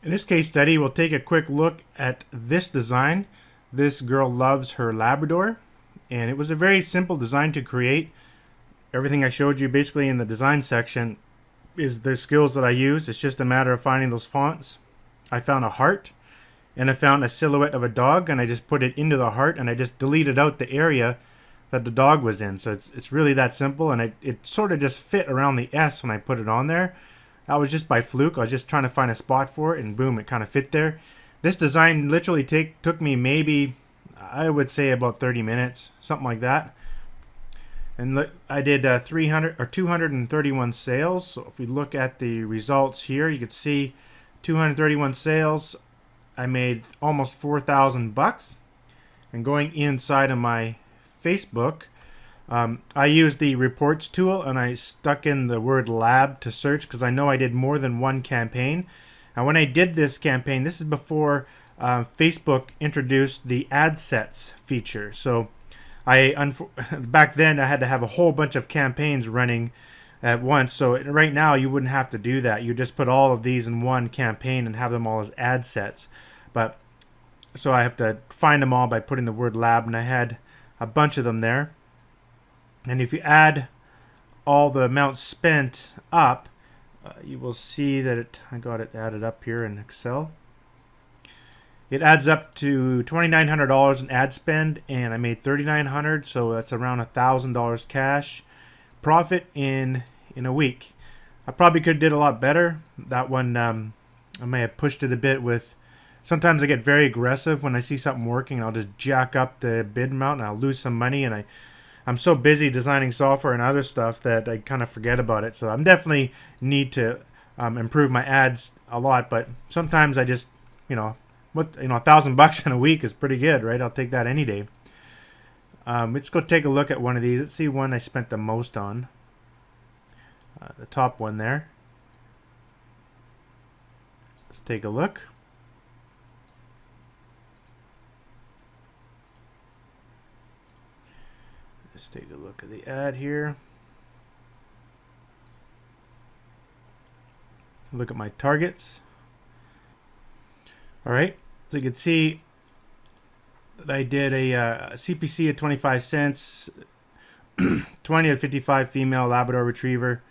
In this case study, we'll take a quick look at this design. This girl loves her Labrador, and it was a very simple design to create. Everything I showed you basically in the design section is the skills that I used. It's just a matter of finding those fonts. I found a heart, and I found a silhouette of a dog, and I just put it into the heart, and I just deleted out the area that the dog was in. So it's really that simple, and it sort of just fit around the S when I put it on there. That was just by fluke. I was just trying to find a spot for it, and boom, it kind of fit there. This design literally took me maybe, I would say, about 30 minutes, something like that. And look, I did 231 sales. So if we look at the results here, you can see 231 sales. I made almost 4,000 bucks. And going inside of my Facebook, I used the reports tool, and I stuck in the word lab to search because I know I did more than one campaign. And when I did this campaign, this is before Facebook introduced the ad sets feature. So back then I had to have a whole bunch of campaigns running at once. So right now you wouldn't have to do that. You just put all of these in one campaign and have them all as ad sets. But so I have to find them all by putting the word lab, and I had a bunch of them there. And if you add all the amounts spent up, you will see that I got it added up here in Excel. It adds up to $2,900 in ad spend, and I made $3,900, so that's around $1,000 cash profit in a week. I probably could have did a lot better. That one, I may have pushed it a bit with. Sometimes I get very aggressive when I see something working, and I'll just jack up the bid amount, and I'll lose some money, and I'm so busy designing software and other stuff that I kind of forget about it. So I'm definitely need to improve my ads a lot, but sometimes I just, $1,000 in a week is pretty good, right? I'll take that any day. Let's go take a look at one of these. Let's see one I spent the most on. The top one there. Let's take a look. Let's take a look at the ad here. Look at my targets. Alright, so you can see that I did a CPC at 25 cents, 20 to 55 female Labrador Retriever,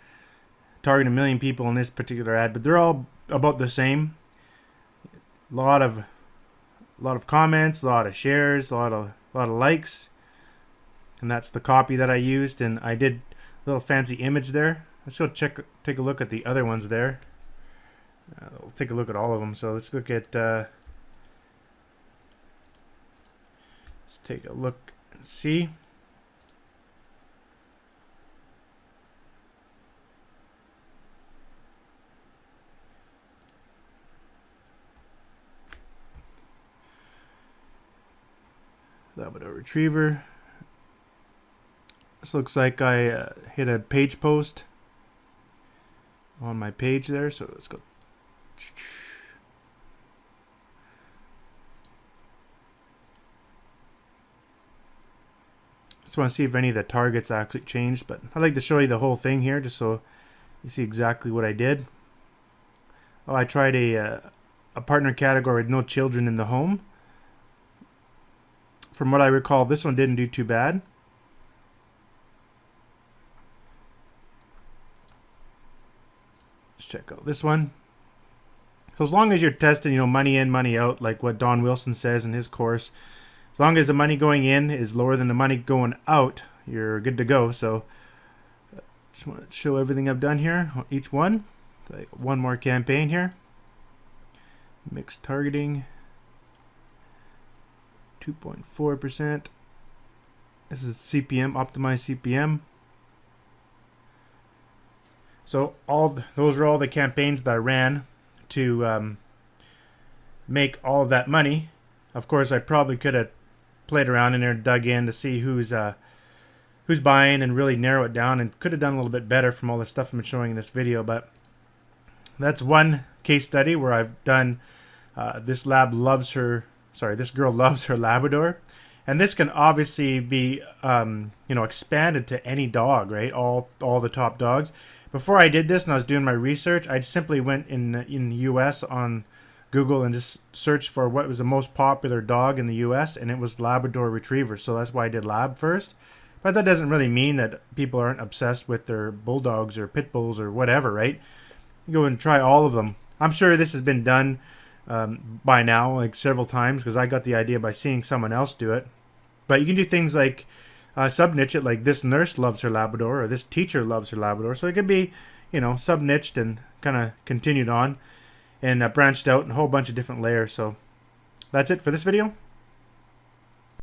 targeting 1 million people in this particular ad, but they're all about the same. A lot of comments, a lot of shares, a lot of likes, and that's the copy that I used. And I did a little fancy image there. Let's go take a look at the other ones there. We'll take a look at all of them. So let's look at. Let's take a look and see. Labrador Retriever. This looks like I hit a page post on my page there. So let's go. Just want to see if any of the targets actually changed, but I'd like to show you the whole thing here just so you see exactly what I did. Oh, I tried a partner category with no children in the home. From what I recall, this one didn't do too bad. Let's check out this one. So as long as you're testing, money in, money out, like what Don Wilson says in his course, as long as the money going in is lower than the money going out, you're good to go. So just want to show everything I've done here on each one. Like one more campaign here. Mixed targeting. 2.4%. This is CPM, optimized CPM. So those are all the campaigns that I ran to make all of that money. Of course, I probably could have played around in there and dug in to see who's buying and really narrow it down, and could have done a little bit better from all the stuff I'm showing in this video. But that's one case study where I've done this girl loves her Labrador, and this can obviously be expanded to any dog, right? All the top dogs. Before I did this and I was doing my research, I simply went in the US on Google and just searched for what was the most popular dog in the US, and it was Labrador Retriever. So that's why I did Lab first. But that doesn't really mean that people aren't obsessed with their bulldogs or pit bulls or whatever, right? You go and try all of them. I'm sure this has been done by now, like several times, because I got the idea by seeing someone else do it. But you can do things like sub-niche it, like this nurse loves her Labrador, or this teacher loves her Labrador. So it could be, you know, sub-niched and kind of continued on and branched out in a whole bunch of different layers. So that's it for this video.